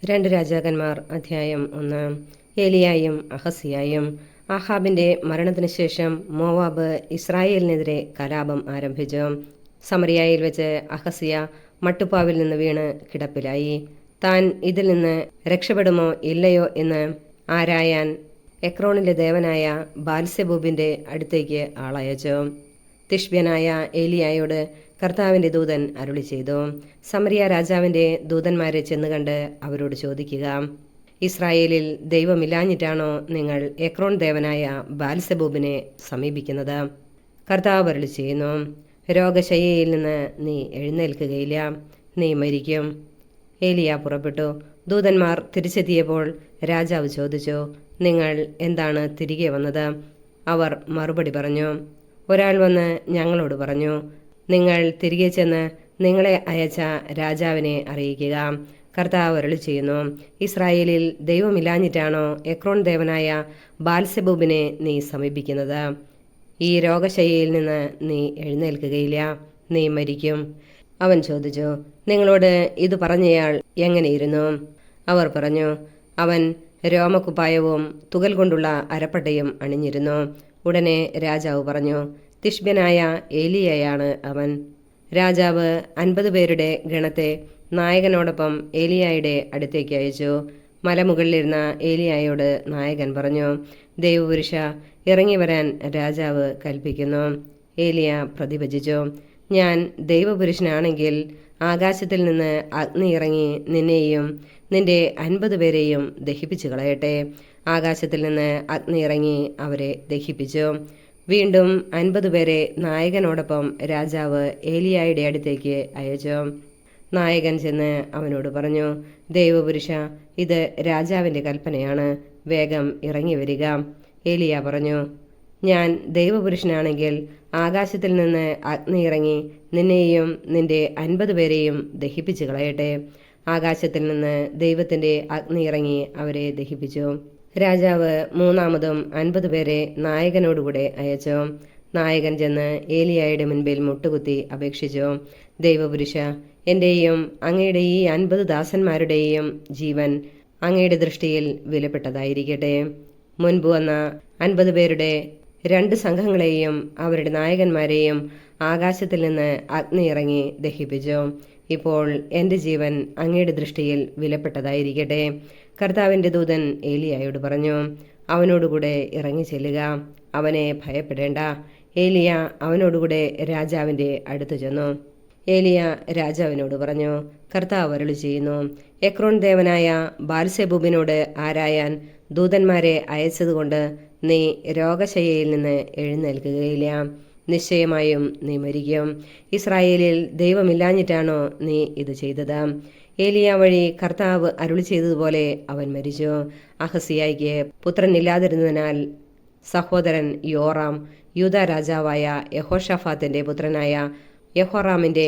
രണ്ട് രാജാക്കന്മാർ അധ്യായം 1. ഏലിയായും അഹസിയായും. ആഹാബിന്റെ മരണത്തിന് ശേഷം മോവാബ് ഇസ്രായേലിനെതിരെ കലാപം ആരംഭിച്ചു. സമറിയായിൽ വെച്ച് അഹസിയ മട്ടുപ്പാവിൽ നിന്ന് വീണ് കിടപ്പിലായി. താൻ ഇതിൽ നിന്ന് രക്ഷപ്പെടുമോ ഇല്ലയോ എന്ന് ആരായാൻ എക്രോണിലെ ദേവനായ ബാൽസെബൂബിന്റെ അടുത്തേക്ക് ആളയച്ചു. തിഷ്ബ്യനായ ഏലിയായോട് കർത്താവിന്റെ ദൂതൻ അരുളി ചെയ്തു, സമറിയ രാജാവിന്റെ ദൂതന്മാരെ ചെന്നുകണ്ട് അവരോട് ചോദിക്കുക, ഇസ്രായേലിൽ ദൈവമില്ലാഞ്ഞിട്ടാണോ നിങ്ങൾ എക്രോൺ ദേവനായ ബാൽസെബൂബിനെ സമീപിക്കുന്നത്? കർത്താവ് അരുളി ചെയ്യുന്നു, രോഗശയ്യയിൽ നിന്ന് നീ എഴുന്നേൽക്കുകയില്ല, നീ മരിക്കും. ഏലിയ പുറപ്പെട്ടു. ദൂതന്മാർ തിരിച്ചെത്തിയപ്പോൾ രാജാവ് ചോദിച്ചു, നിങ്ങൾ എന്താണ് തിരികെ വന്നത്? അവർ മറുപടി പറഞ്ഞു, ഒരാൾ വന്ന് ഞങ്ങളോട് പറഞ്ഞു, നിങ്ങൾ തിരികെ ചെന്ന് നിങ്ങളെ അയച്ച രാജാവിനെ അറിയിക്കുക. കർത്താവ് അരുളി ചെയ്യുന്നു, ഇസ്രായേലിൽ ദൈവമില്ലാഞ്ഞിട്ടാണോ എക്രോൺ ദേവനായ ബാൽസെബൂബിനെ നീ സമീപിക്കുന്നത്? ഈ രോഗശയ്യയിൽ നിന്ന് നീ എഴുന്നേൽക്കുകയില്ല, നീ മരിക്കും. അവൻ ചോദിച്ചു, നിങ്ങളോട് ഇത് പറഞ്ഞയാൾ എങ്ങനെയിരുന്നു? അവർ പറഞ്ഞു, അവൻ രോമക്കുപ്പായവും തുകൽ കൊണ്ടുള്ള അരപ്പട്ടയും അണിഞ്ഞിരുന്നു. ഉടനെ രാജാവ് പറഞ്ഞു, തിഷ്ബ്യനായ ഏലിയയാണ് അവൻ. രാജാവ് 50 പേരുടെ ഗണത്തെ നായകനോടൊപ്പം ഏലിയായുടെ അടുത്തേക്ക് അയച്ചു. മലമുകളിലിരുന്ന ഏലിയായോട് നായകൻ പറഞ്ഞു, ദൈവപുരുഷ, ഇറങ്ങി വരാൻ രാജാവ് കൽപ്പിക്കുന്നു. ഏലിയ പ്രതിഭജിച്ചു, ഞാൻ ദൈവപുരുഷനാണെങ്കിൽ ആകാശത്തിൽ നിന്ന് അഗ്നി ഇറങ്ങി നിന്നെയും നിന്റെ 50 പേരെയും ദഹിപ്പിച്ചു കളയട്ടെ. ആകാശത്തിൽ നിന്ന് അഗ്നി ഇറങ്ങി അവരെ ദഹിപ്പിച്ചു. വീണ്ടും 50 പേരെ നായകനോടൊപ്പം രാജാവ് ഏലിയായുടെ അടുത്തേക്ക് അയച്ചു. നായകൻ ചെന്ന് അവനോട് പറഞ്ഞു, ദൈവപുരുഷ, ഇത് രാജാവിൻ്റെ കൽപ്പനയാണ്, വേഗം ഇറങ്ങി വരിക. ഏലിയ പറഞ്ഞു, ഞാൻ ദൈവപുരുഷനാണെങ്കിൽ ആകാശത്തിൽ നിന്ന് അഗ്നി ഇറങ്ങി നിന്നെയും നിന്റെ 50 പേരെയും ദഹിപ്പിച്ചു കളയട്ടെ. ആകാശത്തിൽ നിന്ന് ദൈവത്തിൻ്റെ അഗ്നി ഇറങ്ങി അവരെ ദഹിപ്പിച്ചു. രാജാവ് മൂന്നാമതും 50 പേരെ നായകനോടുകൂടെ അയച്ചു. നായകൻ ചെന്ന് ഏലിയായുടെ മുൻപിൽ മുട്ടുകുത്തി അപേക്ഷിച്ചു, ദൈവപുരുഷ, എൻ്റെയും അങ്ങയുടെ ഈ 50 ദാസന്മാരുടെയും ജീവൻ അങ്ങയുടെ ദൃഷ്ടിയിൽ വിലപ്പെട്ടതായിരിക്കട്ടെ. മുൻപ് വന്ന 50 പേരുടെ 2 സംഘങ്ങളെയും അവരുടെ നായകന്മാരെയും ആകാശത്തിൽ നിന്ന് അഗ്നി ഇറങ്ങി ദഹിപ്പിച്ചു. ഇപ്പോൾ എൻ്റെ ജീവൻ അങ്ങയുടെ ദൃഷ്ടിയിൽ വിലപ്പെട്ടതായിരിക്കട്ടെ. കർത്താവിൻ്റെ ദൂതൻ ഏലിയായോട് പറഞ്ഞു, അവനോടുകൂടെ ഇറങ്ങി ചെല്ലുക, അവനെ ഭയപ്പെടേണ്ട. ഏലിയ അവനോടുകൂടെ രാജാവിൻ്റെ അടുത്ത് ചെന്നു. ഏലിയ രാജാവിനോട് പറഞ്ഞു, കർത്താവ് അരുളി ചെയ്യുന്നു, എക്രോൺ ദേവനായ ബാൽസെബൂബിനോട് ആരായാൻ ദൂതന്മാരെ അയച്ചതുകൊണ്ട് നീ രോഗശയ്യയിൽ നിന്ന് എഴുന്നേൽക്കുകയില്ല, നിശ്ചയമായും നീ മരിക്കും. ഇസ്രായേലിൽ ദൈവമില്ലാഞ്ഞിട്ടാണോ നീ ഇത് ചെയ്തത്? ഏലിയ വഴി കർത്താവ് അരുളി ചെയ്തതുപോലെ അവൻ മരിച്ചു. അഹസിയായിക്ക് പുത്രനില്ലാതിരുന്നതിനാൽ സഹോദരൻ യോറാം യൂദാ രാജാവായ യഹോഷാഫാത്തിന്റെ പുത്രനായ യഹോറാമിന്റെ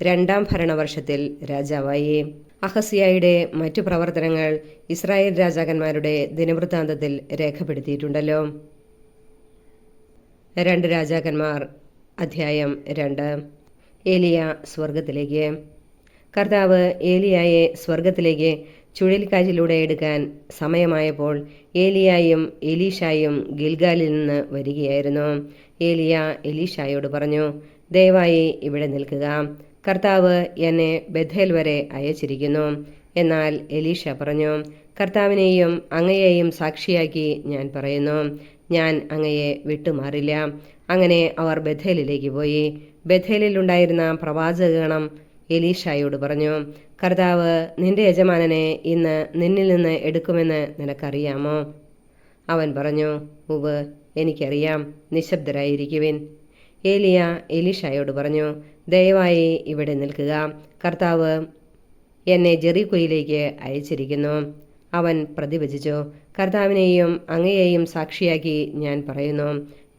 2ാം ഭരണവർഷത്തിൽ രാജാവായി. അഹസിയായുടെ മറ്റു പ്രവർത്തനങ്ങൾ ഇസ്രായേൽ രാജാക്കന്മാരുടെ ദിനവൃത്താന്തത്തിൽ രേഖപ്പെടുത്തിയിട്ടുണ്ടല്ലോ. 2 രാജാക്കന്മാർ അധ്യായം 2. ഏലിയ സ്വർഗത്തിലേക്ക്. കർത്താവ് ഏലിയായെ സ്വർഗത്തിലേക്ക് ചുഴലിക്കാറ്റിലൂടെ എടുക്കാൻ സമയമായപ്പോൾ ഏലിയായും എലീഷായും ഗിൽഗാലിൽ നിന്ന് വരികയായിരുന്നു. ഏലിയ എലീഷായോട് പറഞ്ഞു, ദയവായി ഇവിടെ നിൽക്കുക, കർത്താവ് എന്നെ ബഥേൽ വരെ അയച്ചിരിക്കുന്നു. എന്നാൽ എലീഷ പറഞ്ഞു, കർത്താവിനെയും അങ്ങയെയും സാക്ഷിയാക്കി ഞാൻ പറയുന്നു, ഞാൻ അങ്ങയെ വിട്ടുമാറില്ല. അങ്ങനെ അവർ ബഥേലിലേക്ക് പോയി. ബഥേലിലുണ്ടായിരുന്ന പ്രവാചകഗണം എലീഷായോട് പറഞ്ഞു, കർത്താവ് നിന്റെ യജമാനനെ ഇന്ന് നിന്നിൽ നിന്ന് എടുക്കുമെന്ന് നിനക്കറിയാമോ? അവൻ പറഞ്ഞു, ഉവ്, എനിക്കറിയാം, നിശബ്ദരായിരിക്കുവിൻ. ഏലിയ എലീഷായോട് പറഞ്ഞു, ദയവായി ഇവിടെ നിൽക്കുക, കർത്താവ് എന്നെ ജെറിക്കോയിലേക്ക് അയച്ചിരിക്കുന്നു. അവൻ പ്രതിവചിച്ചു, കർത്താവിനെയും അങ്ങയെയും സാക്ഷിയാക്കി ഞാൻ പറയുന്നു,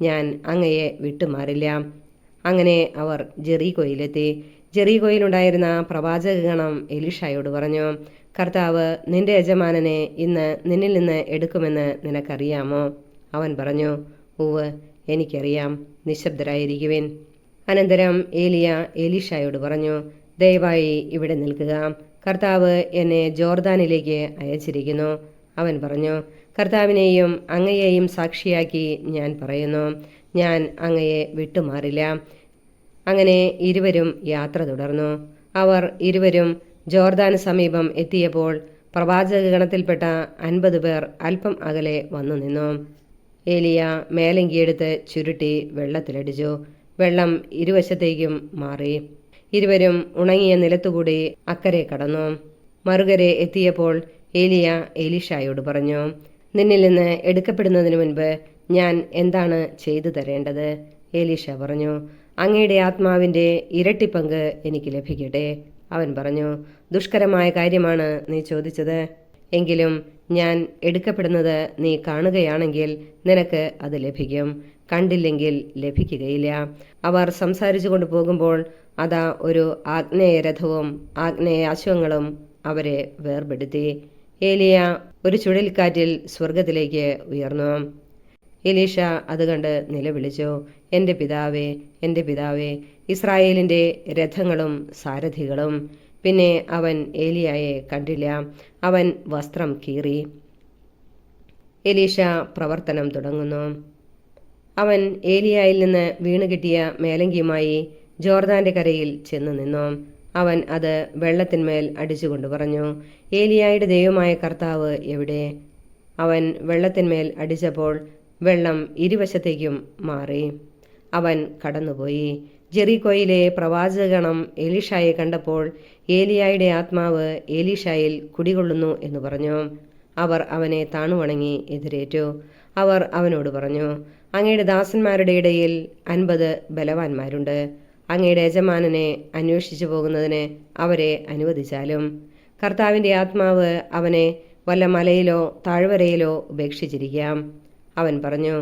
ഞാൻ അങ്ങയെ വിട്ടുമാറില്ല. അങ്ങനെ അവർ ജെറിക്കോയിലെത്തി. ജെറിക്കോയിലുണ്ടായിരുന്ന പ്രവാചകഗണം എലീഷായോട് പറഞ്ഞു, കർത്താവ് നിന്റെ യജമാനനെ ഇന്ന് നിന്നിൽ നിന്ന് എടുക്കുമെന്ന് നിനക്കറിയാമോ? അവൻ പറഞ്ഞു, ഉവ്, എനിക്കറിയാം, നിശബ്ദരായിരിക്കുവിൻ. അനന്തരം ഏലിയ എലീഷായോട് പറഞ്ഞു, ദയവായി ഇവിടെ നിൽക്കുക, കർത്താവ് എന്നെ ജോർദാനിലേക്ക് അയച്ചിരിക്കുന്നു. അവൻ പറഞ്ഞു, കർത്താവിനെയും അങ്ങയെയും സാക്ഷിയാക്കി ഞാൻ പറയുന്നു, ഞാൻ അങ്ങയെ വിട്ടുമാറില്ല. അങ്ങനെ ഇരുവരും യാത്ര തുടർന്നു. അവർ ഇരുവരും ജോർദാന് സമീപം എത്തിയപ്പോൾ പ്രവാചക ഗണത്തിൽപ്പെട്ട 50 പേർ അല്പം അകലെ വന്നു നിന്നു. ഏലിയ മേലങ്കിയെടുത്ത് ചുരുട്ടി വെള്ളത്തിലടിച്ചു. വെള്ളം ഇരുവശത്തേക്കും മാറി. ഇരുവരും ഉണങ്ങിയ നിലത്തുകൂടി അക്കരെ കടന്നു. മറുകരെ എത്തിയപ്പോൾ ഏലിയ എലീഷായോട് പറഞ്ഞു, നിന്നിൽ നിന്ന് എടുക്കപ്പെടുന്നതിന് മുൻപ് ഞാൻ എന്താണ് ചെയ്തു തരേണ്ടത്? എലീഷ പറഞ്ഞു, അങ്ങയുടെ ആത്മാവിൻ്റെ ഇരട്ടിപ്പങ്ക് എനിക്ക് ലഭിക്കട്ടെ. അവൻ പറഞ്ഞു, ദുഷ്കരമായ കാര്യമാണ് നീ ചോദിച്ചത്. എങ്കിലും ഞാൻ എടുക്കപ്പെടുന്നത് നീ കാണുകയാണെങ്കിൽ നിനക്ക് അത് ലഭിക്കും, കണ്ടില്ലെങ്കിൽ ലഭിക്കുകയില്ല. അവർ സംസാരിച്ചു കൊണ്ട് പോകുമ്പോൾ അതാ ഒരു ആഗ്നേയരഥവും ആഗ്നേയ അശ്വങ്ങളും അവരെ വേർപെടുത്തി. ഏലിയ ഒരു ചുഴലിക്കാറ്റിൽ സ്വർഗത്തിലേക്ക് ഉയർന്നു. എലീഷ അത് കണ്ട് നിലവിളിച്ചു, എൻ്റെ പിതാവേ, എൻ്റെ പിതാവേ, ഇസ്രായേലിൻ്റെ രഥങ്ങളും സാരഥികളും. പിന്നെ അവൻ ഏലിയായെ കണ്ടില്ല. അവൻ വസ്ത്രം കീറി. എലീഷ പ്രവർത്തനം തുടങ്ങുന്നു. അവൻ ഏലിയായിൽ നിന്ന് വീണുകിട്ടിയ മേലങ്കിയുമായി ജോർദാന്റെ കരയിൽ ചെന്നു നിന്നു. അവൻ അത് വെള്ളത്തിന്മേൽ അടിച്ചുകൊണ്ട് പറഞ്ഞു, ഏലിയായുടെ ദൈവമായ കർത്താവ് എവിടെ? അവൻ വെള്ളത്തിന്മേൽ അടിച്ചപ്പോൾ വെള്ളം ഇരുവശത്തേക്കും മാറി. അവൻ കടന്നുപോയി. ജെറിക്കോയിലെ പ്രവാചകഗണം എലീഷായെ കണ്ടപ്പോൾ ഏലിയായുടെ ആത്മാവ് എലീഷായിൽ കുടികൊള്ളുന്നു എന്ന് പറഞ്ഞു. അവർ അവനെ താണുവണങ്ങി എതിരേറ്റു. അവർ അവനോട് പറഞ്ഞു, അങ്ങയുടെ ദാസന്മാരുടെ ഇടയിൽ 50 ബലവാന്മാരുണ്ട്. അങ്ങയുടെ യജമാനനെ അന്വേഷിച്ചു പോകുന്നതിന് അവരെ അനുവദിച്ചാലും. കർത്താവിൻ്റെ ആത്മാവ് അവനെ വല്ല മലയിലോ താഴ്വരയിലോ ഉപേക്ഷിച്ചിരിക്കാം. അവൻ പറഞ്ഞു,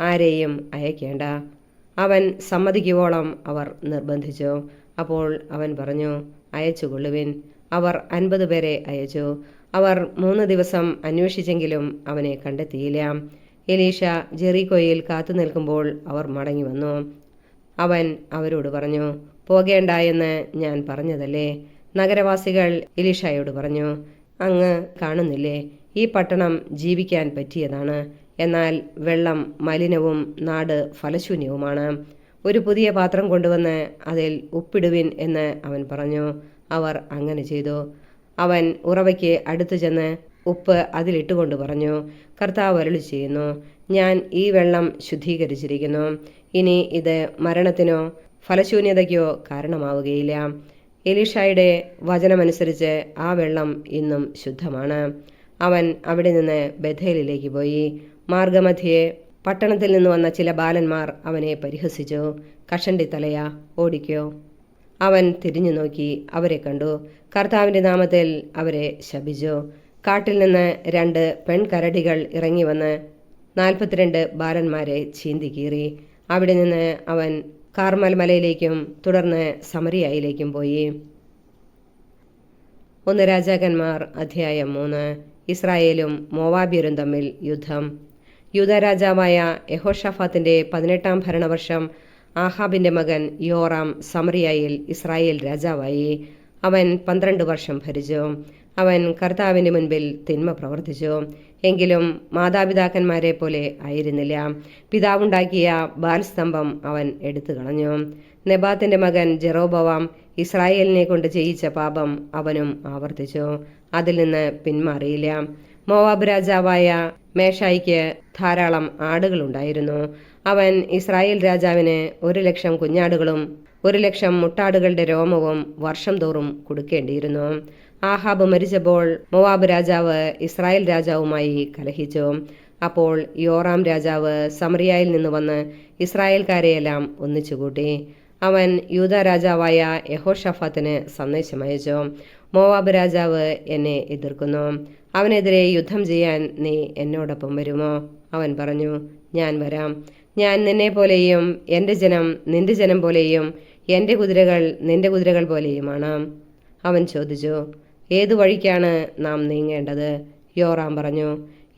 ആരെയും അയക്കേണ്ട. അവൻ സമ്മതിക്കുവോളം അവർ നിർബന്ധിച്ചു. അപ്പോൾ അവൻ പറഞ്ഞു, അയച്ചുകൊള്ളുവിൻ. അവർ 50 പേരെ അയച്ചു. അവർ 3 ദിവസം അന്വേഷിച്ചെങ്കിലും അവനെ കണ്ടെത്തിയില്ല. എലീഷ ജെറിക്കോയിൽ കാത്തു നിൽക്കുമ്പോൾ അവർ മടങ്ങി വന്നു. അവൻ അവരോട് പറഞ്ഞു, പോകേണ്ട എന്ന് ഞാൻ പറഞ്ഞതല്ലേ? നഗരവാസികൾ എലീഷായോട് പറഞ്ഞു, അങ്ങ് കാണുന്നില്ലേ, ഈ പട്ടണം ജീവിക്കാൻ പറ്റിയതാണ്. എന്നാൽ വെള്ളം മലിനവും നാട് ഫലശൂന്യവുമാണ്. ഒരു പുതിയ പാത്രം കൊണ്ടുവന്ന് അതിൽ ഉപ്പിടുവിൻ എന്ന് അവൻ പറഞ്ഞു. അവർ അങ്ങനെ ചെയ്തു. അവൻ ഉറവയ്ക്ക് അടുത്തു ചെന്ന് ഉപ്പ് അതിലിട്ടുകൊണ്ട് പറഞ്ഞു, കർത്താവ് അരുളി ചെയ്യുന്നു, ഞാൻ ഈ വെള്ളം ശുദ്ധീകരിച്ചിരിക്കുന്നു. ഇനി ഇത് മരണത്തിനോ ഫലശൂന്യതയ്ക്കോ കാരണമാവുകയില്ല. എലീഷായുടെ വചനമനുസരിച്ച് ആ വെള്ളം ഇന്നും ശുദ്ധമാണ്. അവൻ അവിടെ നിന്ന് ബഥേലിലേക്ക് പോയി. മാർഗമധ്യേ പട്ടണത്തിൽ നിന്ന് വന്ന ചില ബാലന്മാർ അവനെ പരിഹസിച്ചു. കഷണ്ടി തലയാ, ഓടിക്കോ. അവൻ തിരിഞ്ഞു നോക്കി അവരെ കണ്ടു. കർത്താവിൻ്റെ നാമത്തിൽ അവരെ ശപിച്ചു. കാട്ടിൽ നിന്ന് 2 പെൺകരടികൾ ഇറങ്ങി വന്ന് 42 ബാലന്മാരെ ചീന്തിക്കീറി. അവിടെ നിന്ന് അവൻ കാർമൽ മലയിലേക്കും തുടർന്ന് സമരിയായിലേക്കും പോയി. 1 രാജാക്കന്മാർ അധ്യായം 3. ഇസ്രായേലും മോവാബ്യരും തമ്മിൽ യുദ്ധം. യൂദാ രാജാവായ യഹോഷാഫാത്തിന്റെ 18-ാം ഭരണവർഷം ആഹാബിന്റെ മകൻ യോറാം സമറിയായിൽ ഇസ്രായേൽ രാജാവായി. അവൻ 12 വർഷം ഭരിച്ചു. അവൻ കർത്താവിന്റെ മുൻപിൽ തിന്മ പ്രവർത്തിച്ചു. എങ്കിലും മാതാപിതാക്കന്മാരെ പോലെ ആയിരുന്നില്ല. പിതാവുണ്ടാക്കിയ ബാൽസ്തംഭം അവൻ എടുത്തു കളഞ്ഞു. നെബാത്തിന്റെ മകൻ ജെറോബവാം ഇസ്രായേലിനെ കൊണ്ട് ചെയ്യിച്ച പാപം അവനും ആവർത്തിച്ചു. അതിൽ നിന്ന് പിന്മാറിയില്ല. മോവാബ് രാജാവായ മേഷായിക്ക് ധാരാളം ആടുകളുണ്ടായിരുന്നു. അവൻ ഇസ്രായേൽ രാജാവിന് 100,000 കുഞ്ഞാടുകളും 100,000 മുട്ടാടുകളുടെ രോമവും വർഷം തോറും കൊടുക്കേണ്ടിയിരുന്നു. ആഹാബ് മരിച്ചപ്പോൾ മോവാബ് രാജാവ് ഇസ്രായേൽ രാജാവുമായി കലഹിച്ചു. അപ്പോൾ യോറാം രാജാവ് സമറിയായിൽ നിന്ന് വന്ന് ഇസ്രായേൽക്കാരെയെല്ലാം ഒന്നിച്ചുകൂട്ടി. അവൻ യൂദാ രാജാവായ യഹോഷാഫാത്തിന് സന്ദേശമയച്ചു, മോവാബ് രാജാവ് എന്നെ എതിർക്കുന്നു. അവനെതിരെ യുദ്ധം ചെയ്യാൻ നീ എന്നോടൊപ്പം വരുമോ? അവൻ പറഞ്ഞു, ഞാൻ വരാം. ഞാൻ നിന്നെ പോലെയും എൻ്റെ ജനം നിന്റെ ജനം പോലെയും എൻ്റെ കുതിരകൾ നിന്റെ കുതിരകൾ പോലെയുമാണ്. അവൻ ചോദിച്ചു, ഏതു വഴിക്കാണ് നാം നീങ്ങേണ്ടത്? യോറാം പറഞ്ഞു,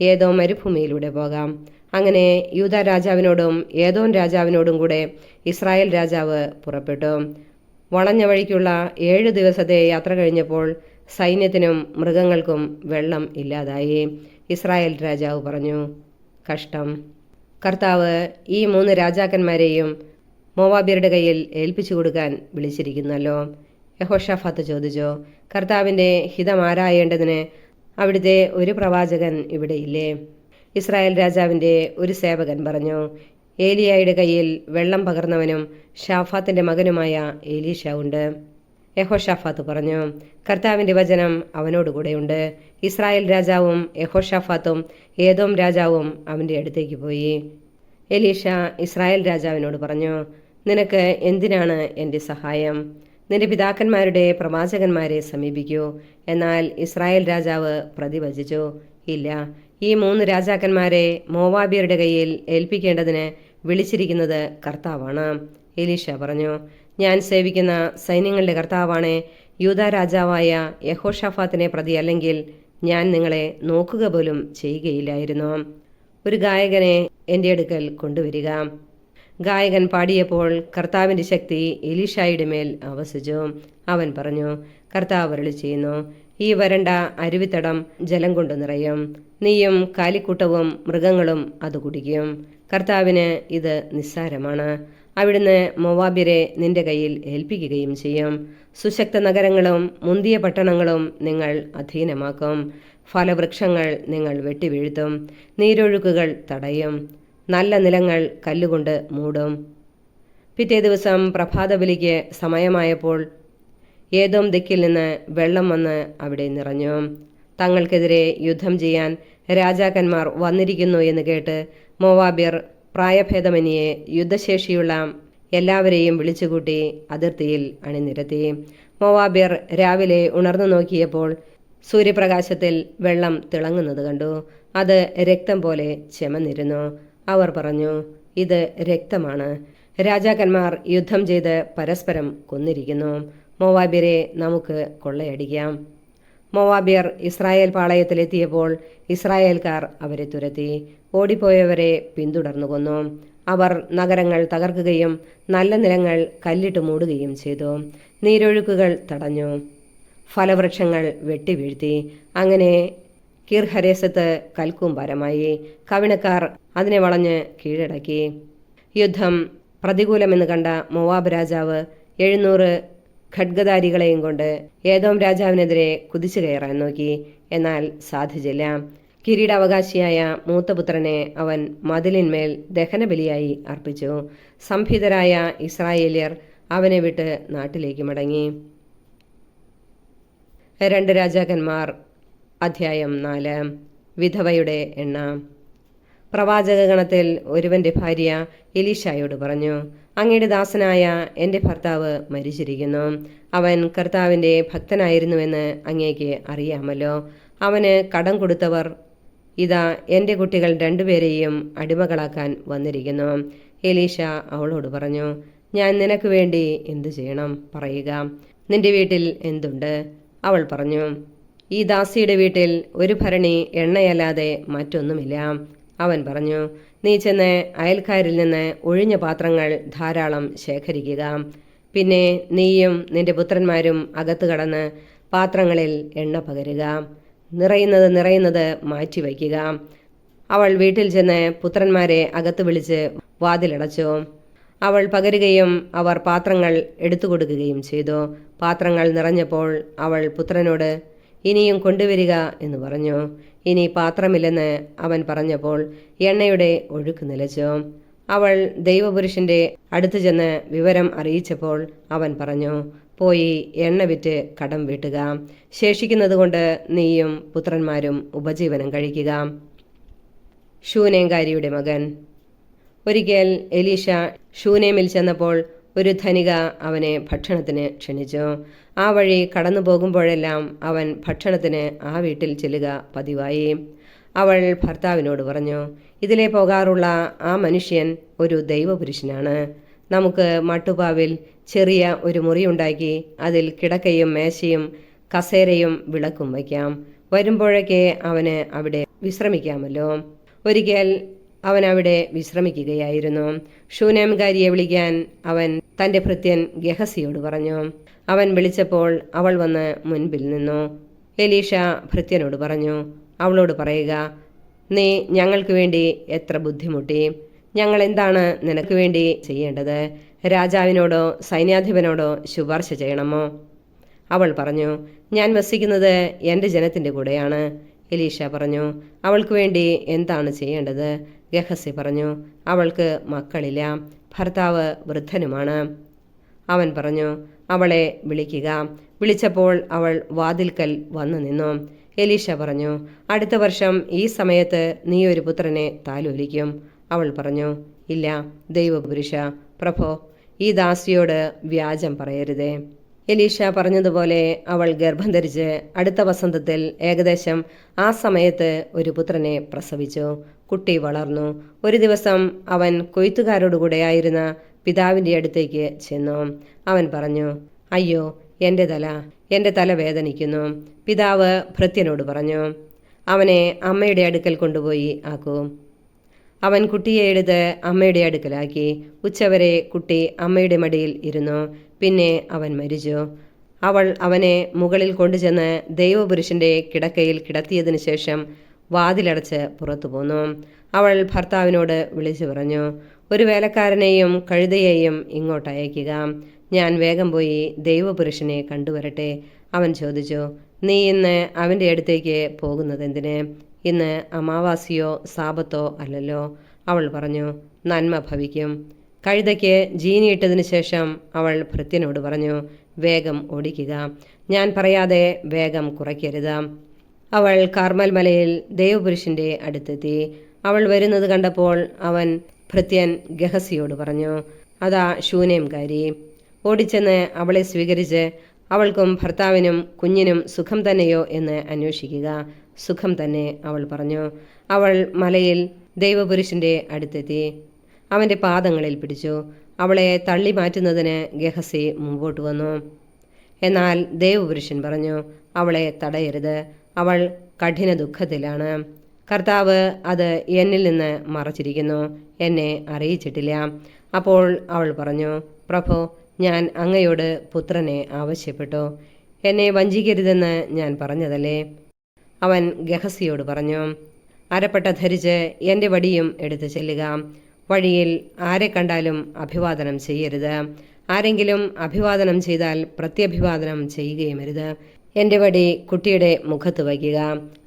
ഏതോ മരുഭൂമിയിലൂടെ പോകാം. അങ്ങനെ യൂദാ രാജാവിനോടും ഏദോം രാജാവിനോടും കൂടെ ഇസ്രായേൽ രാജാവ് പുറപ്പെട്ടു. വളഞ്ഞ വഴിക്കുള്ള 7 ദിവസത്തെ യാത്ര കഴിഞ്ഞപ്പോൾ സൈന്യത്തിനും മൃഗങ്ങൾക്കും വെള്ളം ഇല്ലാതായി. ഇസ്രായേൽ രാജാവ് പറഞ്ഞു, കഷ്ടം! കർത്താവ് ഈ 3 രാജാക്കന്മാരെയും മോവാബ്യരുടെ കയ്യിൽ ഏൽപ്പിച്ചു കൊടുക്കാൻ വിളിച്ചിരിക്കുന്നല്ലോ. യഹോഷാഫാത്ത് ചോദിച്ചു, കർത്താവിൻ്റെ ഹിതമാരായേണ്ടതിന് അവിടുത്തെ ഒരു പ്രവാചകൻ ഇവിടെയില്ലേ? ഇസ്രായേൽ രാജാവിൻ്റെ ഒരു സേവകൻ പറഞ്ഞു, ഏലിയായുടെ കയ്യിൽ വെള്ളം പകർന്നവനും ഷാഫാത്തിൻ്റെ മകനുമായ എലീഷ ഉണ്ട്. യഹോഷാഫാത്ത് പറഞ്ഞു, കർത്താവിൻ്റെ വചനം അവനോടുകൂടെയുണ്ട്. ഇസ്രായേൽ രാജാവും യഹോഷാഫാത്തും ഏദോം രാജാവും അവൻ്റെ അടുത്തേക്ക് പോയി. എലീഷ ഇസ്രായേൽ രാജാവിനോട് പറഞ്ഞു, നിനക്ക് എന്തിനാണ് എൻ്റെ സഹായം? നിന്റെ പിതാക്കന്മാരുടെ പ്രവാചകന്മാരെ സമീപിക്കൂ. എന്നാൽ ഇസ്രായേൽ രാജാവ് പ്രതിവചിച്ചു, ഇല്ല, ഈ 3 രാജാക്കന്മാരെ മോവാബ്യരുടെ കയ്യിൽ ഏൽപ്പിക്കേണ്ടതിന് വിളിച്ചിരിക്കുന്നത് കർത്താവാണ്. എലീഷ പറഞ്ഞു, ഞാൻ സേവിക്കുന്ന സൈന്യങ്ങളുടെ കർത്താവാണ് യൂദാ രാജാവായ യഹോഷാഫാത്തിനെ പ്രതി, അല്ലെങ്കിൽ ഞാൻ നിങ്ങളെ നോക്കുക പോലും ചെയ്യുകയില്ലായിരുന്നു. ഒരു ഗായകനെ എൻ്റെ അടുക്കൽ കൊണ്ടുവരിക. ഗായകൻ പാടിയപ്പോൾ കർത്താവിൻ്റെ ശക്തി എലീഷായുടെ മേൽ ആവസിച്ചു. അവൻ പറഞ്ഞു, കർത്താവ് അരുളി ചെയ്യുന്നു, ഈ വരണ്ട അരുവിത്തടം ജലം കൊണ്ട് നിറയും. നീയും കാലിക്കൂട്ടവും മൃഗങ്ങളും അത് കുടിക്കും. കർത്താവിന് ഇത് നിസ്സാരമാണ്. അവിടുന്ന് മോവാബ്യരെ നിന്റെ കയ്യിൽ ഏൽപ്പിക്കുകയും ചെയ്യും. സുശക്ത നഗരങ്ങളും മുന്തിയ പട്ടണങ്ങളും നിങ്ങൾ അധീനമാക്കും. ഫലവൃക്ഷങ്ങൾ നിങ്ങൾ വെട്ടിവീഴ്ത്തും. നീരൊഴുക്കുകൾ തടയും. നല്ല നിലങ്ങൾ കല്ലുകൊണ്ട് മൂടും. പിറ്റേ ദിവസം പ്രഭാതബലിക്ക് സമയമായപ്പോൾ ഏദോം ദിക്കിൽ നിന്ന് വെള്ളം വന്ന് അവിടെ നിറഞ്ഞു. തങ്ങൾക്കെതിരെ യുദ്ധം ചെയ്യാൻ രാജാക്കന്മാർ വന്നിരിക്കുന്നു എന്ന് കേട്ട് മോവാബ്യർ പ്രായഭേദമന്യേ യുദ്ധശേഷിയുള്ള എല്ലാവരെയും വിളിച്ചുകൂട്ടി അതിർത്തിയിൽ അണിനിരത്തി. മോവാബ്യർ രാവിലെ ഉണർന്നു നോക്കിയപ്പോൾ സൂര്യപ്രകാശത്തിൽ വെള്ളം തിളങ്ങുന്നത് കണ്ടു. അത് രക്തം പോലെ ചെമന്നിരുന്നു. അവർ പറഞ്ഞു, ഇത് രക്തമാണ്. രാജാക്കന്മാർ യുദ്ധം ചെയ്ത് പരസ്പരം കൊന്നിരിക്കുന്നു. മോവാബ്യരെ നമുക്ക് കൊള്ളയടിക്കാം. മോവാബ്യർ ഇസ്രായേൽ പാളയത്തിലെത്തിയപ്പോൾ ഇസ്രായേൽക്കാർ അവരെ തുരത്തി. ഓടിപ്പോയവരെ പിന്തുടർന്നു കൊന്നു. അവർ നഗരങ്ങൾ തകർക്കുകയും നല്ല നിലങ്ങൾ കല്ലിട്ട് മൂടുകയും ചെയ്തു. നീരൊഴുക്കുകൾ തടഞ്ഞു. ഫലവൃക്ഷങ്ങൾ വെട്ടിവീഴ്ത്തി. അങ്ങനെ കീർഹരേസത്ത് കൽക്കൂമ്പാരമായി. കവിണക്കാർ അതിനെ വളഞ്ഞ് കീഴടക്കി. യുദ്ധം പ്രതികൂലമെന്ന് കണ്ട മോവാബ് രാജാവ് 700 ഖഡ്ഗധാരികളെയും കൊണ്ട് ഏദോം രാജാവിനെതിരെ കുതിച്ചു കയറാൻ നോക്കി. എന്നാൽ സാധിച്ചില്ല. കിരീടാവകാശിയായ മൂത്തപുത്രനെ അവൻ മതിലിന്മേൽ ദഹനബലിയായി അർപ്പിച്ചു. സംഭിതരായ ഇസ്രായേല്യർ അവനെ വിട്ട് നാട്ടിലേക്ക് മടങ്ങി. 2 രാജാക്കന്മാർ അധ്യായം 4. വിധവയുടെ എണ്ണ. പ്രവാചകഗണത്തിൽ ഒരുവന്റെ ഭാര്യ എലീഷായോട് പറഞ്ഞു, അങ്ങയുടെ ദാസനായ എൻ്റെ ഭർത്താവ് മരിച്ചിരിക്കുന്നു. അവൻ കർത്താവിൻ്റെ ഭക്തനായിരുന്നുവെന്ന് അങ്ങേക്ക് അറിയാമല്ലോ. അവന് കടം കൊടുത്തവർ ഇതാ എൻ്റെ കുട്ടികൾ 2 പേരെയും അടിമകളാക്കാൻ വന്നിരിക്കുന്നു. എലീഷ അവളോട് പറഞ്ഞു, ഞാൻ നിനക്ക് വേണ്ടി എന്തു ചെയ്യണം? പറയുക. നിന്റെ വീട്ടിൽ എന്തുണ്ട്? അവൾ പറഞ്ഞു, ഈ ദാസിയുടെ വീട്ടിൽ ഒരു ഭരണി എണ്ണയല്ലാതെ മറ്റൊന്നുമില്ല. അവൻ പറഞ്ഞു, നീ ചെന്ന് അയൽക്കാരിൽ നിന്ന് ഒഴിഞ്ഞ പാത്രങ്ങൾ ധാരാളം ശേഖരിക്കുക. പിന്നെ നീയും നിന്റെ പുത്രന്മാരും അകത്ത് കടന്ന് പാത്രങ്ങളിൽ എണ്ണ പകരുക. നിറയുന്നത് മാറ്റിവയ്ക്കുക. അവൾ വീട്ടിൽ ചെന്ന് പുത്രന്മാരെ അകത്ത് വിളിച്ച് വാതിലടച്ചു. അവൾ പകരുകയും അവർ പാത്രങ്ങൾ എടുത്തു കൊടുക്കുകയും ചെയ്തു. പാത്രങ്ങൾ നിറഞ്ഞപ്പോൾ അവൾ പുത്രനോട്, ഇനിയും കൊണ്ടുവരിക എന്ന് പറഞ്ഞു. ഇനി പാത്രമില്ലെന്ന് അവൻ പറഞ്ഞപ്പോൾ എണ്ണയുടെ ഒഴുക്ക് നിലച്ചു. അവൾ ദൈവപുരുഷന്റെ അടുത്ത് ചെന്ന് വിവരം അറിയിച്ചപ്പോൾ അവൻ പറഞ്ഞു, പോയി എണ്ണ വിറ്റ് കടം വീട്ടുക. ശേഷിക്കുന്നതുകൊണ്ട് നീയും പുത്രന്മാരും ഉപജീവനം കഴിക്കുക. ശൂനേംകാരിയുടെ മകൻ. ഒരിക്കൽ എലീഷ ശൂനേമിൽ ചെന്നപ്പോൾ ഒരു ധനിക അവനെ ഭക്ഷണത്തിന് ക്ഷണിച്ചു. ആ വഴി കടന്നു പോകുമ്പോഴെല്ലാം അവൻ ഭക്ഷണത്തിന് ആ വീട്ടിൽ ചെല്ലുക പതിവായി. അവൾ ഭർത്താവിനോട് പറഞ്ഞു, ഇതിലെ പോകാറുള്ള ആ മനുഷ്യൻ ഒരു ദൈവപുരുഷനാണ്. നമുക്ക് മട്ടുപാവിൽ ചെറിയ ഒരു മുറിയുണ്ടാക്കി അതിൽ കിടക്കയും മേശയും കസേരയും വിളക്കും വയ്ക്കാം. വരുമ്പോഴൊക്കെ അവന് അവിടെ വിശ്രമിക്കാമല്ലോ. ഒരിക്കൽ അവൻ അവിടെ വിശ്രമിക്കുകയായിരുന്നു. ശൂനേംകാരിയെ വിളിക്കാൻ അവൻ തൻ്റെ ഭൃത്യൻ ഗെഹസിയോട് പറഞ്ഞു. അവൻ വിളിച്ചപ്പോൾ അവൾ വന്ന് മുൻപിൽ നിന്നു. എലീഷ ഭൃത്യനോട് പറഞ്ഞു, അവളോട് പറയുക, നീ ഞങ്ങൾക്ക് വേണ്ടി എത്ര ബുദ്ധിമുട്ടി. ഞങ്ങൾ എന്താണ് നിനക്ക് വേണ്ടി ചെയ്യേണ്ടത്? രാജാവിനോടോ സൈന്യാധിപനോടോ ശുപാർശ ചെയ്യണമോ? അവൾ പറഞ്ഞു, ഞാൻ വസിക്കുന്നത് എൻ്റെ ജനത്തിൻ്റെ കൂടെയാണ്. എലീഷ പറഞ്ഞു, അവൾക്ക് വേണ്ടി എന്താണ് ചെയ്യേണ്ടത്? ഗെഹസി പറഞ്ഞു, അവൾക്ക് മക്കളില്ല, ഭർത്താവ് വൃദ്ധനുമാണ്. അവൻ പറഞ്ഞു, അവളെ വിളിക്കുക. വിളിച്ചപ്പോൾ അവൾ വാതിൽക്കൽ വന്നു നിന്നു. എലീഷ പറഞ്ഞു, അടുത്ത വർഷം ഈ സമയത്ത് നീ ഒരു പുത്രനെ താലോലിക്കും. അവൾ പറഞ്ഞു, ഇല്ല ദൈവപുരുഷ പ്രഭോ, ഈ ദാസിയോട് വ്യാജം പറയരുതേ. എലീഷ പറഞ്ഞതുപോലെ അവൾ ഗർഭം ധരിച്ച് അടുത്ത വസന്തത്തിൽ ഏകദേശം ആ സമയത്ത് ഒരു പുത്രനെ പ്രസവിച്ചു. കുട്ടി വളർന്നു. ഒരു ദിവസം അവൻ കൊയ്ത്തുകാരോടുകൂടെയായിരുന്ന പിതാവിൻ്റെ അടുത്തേക്ക് ചെന്നു. അവൻ പറഞ്ഞു, അയ്യോ എൻ്റെ തല വേദനിക്കുന്നു. പിതാവ് ഭൃത്യനോട് പറഞ്ഞു, അവനെ അമ്മയുടെ അടുക്കൽ കൊണ്ടുപോയി ആക്കൂ. അവൻ കുട്ടിയെ എടുത്ത് അമ്മയുടെ അടുക്കലാക്കി. ഉച്ചവരെ കുട്ടി അമ്മയുടെ മടിയിൽ ഇരുന്നു. പിന്നെ അവൻ മരിച്ചു. അവൾ അവനെ മുകളിൽ കൊണ്ടുചെന്ന് ദൈവപുരുഷന്റെ കിടക്കയിൽ കിടത്തിയതിനു ശേഷം വാതിലടച്ച് പുറത്തു പോന്നു. അവൾ ഭർത്താവിനോട് വിളിച്ചു പറഞ്ഞു, ഒരു വേലക്കാരനെയും കഴുതയെയും ഇങ്ങോട്ട് അയക്കുക. ഞാൻ വേഗം പോയി ദൈവപുരുഷനെ കണ്ടുവരട്ടെ. അവൻ ചോദിച്ചു, നീ ഇന്ന് അവൻ്റെ അടുത്തേക്ക് പോകുന്നതെന്തിന്? ഇന്ന് അമാവാസിയോ സാപത്തോ അല്ലല്ലോ. അവൾ പറഞ്ഞു, നന്മ ഭവിക്കും. കഴുതയ്ക്ക് ജീനിയിട്ടതിനു ശേഷം അവൾ ഭൃത്യനോട് പറഞ്ഞു, വേഗം ഓടിക്കുക. ഞാൻ പറയാതെ വേഗം കുറയ്ക്കരുത്. അവൾ കാർമൽ മലയിൽ ദൈവപുരുഷന്റെ അടുത്തെത്തി. അവൾ വരുന്നത് കണ്ടപ്പോൾ അവൻ ഭൃത്യൻ ഗെഹസിയോട് പറഞ്ഞു, അതാ ശൂനേംകാരി. ഓടിച്ചെന്ന് അവളെ സ്വീകരിച്ച് അവൾക്കും ഭർത്താവിനും കുഞ്ഞിനും സുഖം തന്നെയോ എന്ന് അന്വേഷിക്കുക. സുഖം തന്നെ, അവൾ പറഞ്ഞു. അവൾ മലയിൽ ദൈവപുരുഷന്റെ അടുത്തെത്തി. അവൻ്റെ പാദങ്ങളിൽ പിടിച്ചു. അവളെ തള്ളി മാറ്റുന്നതിന് ഗെഹസി മുമ്പോട്ട് വന്നു. എന്നാൽ ദൈവപുരുഷൻ പറഞ്ഞു, അവളെ തടയരുത്, അവൾ കഠിന ദുഃഖത്തിലാണ്. കർത്താവ് അത് എന്നിൽ നിന്ന് മറച്ചിരിക്കുന്നു, എന്നെ അറിയിച്ചിട്ടില്ല. അപ്പോൾ അവൾ പറഞ്ഞു, പ്രഭോ, ഞാൻ അങ്ങയോട് പുത്രനെ ആവശ്യപ്പെട്ടു. എന്നെ വഞ്ചിക്കരുതെന്ന് ഞാൻ പറഞ്ഞതല്ലേ? അവൻ ഗെഹസിയോട് പറഞ്ഞു, അരപ്പട്ട ധരിച്ച് എൻ്റെ വടിയും എടുത്തു ചെല്ലുക. വഴിയിൽ ആരെ കണ്ടാലും അഭിവാദനം ചെയ്യരുത്. ആരെങ്കിലും അഭിവാദനം ചെയ്താൽ പ്രത്യഭിവാദനം ചെയ്യുകയുമരുത്. എൻ്റെ വടി കുട്ടിയുടെ മുഖത്ത് വയ്ക്കുക.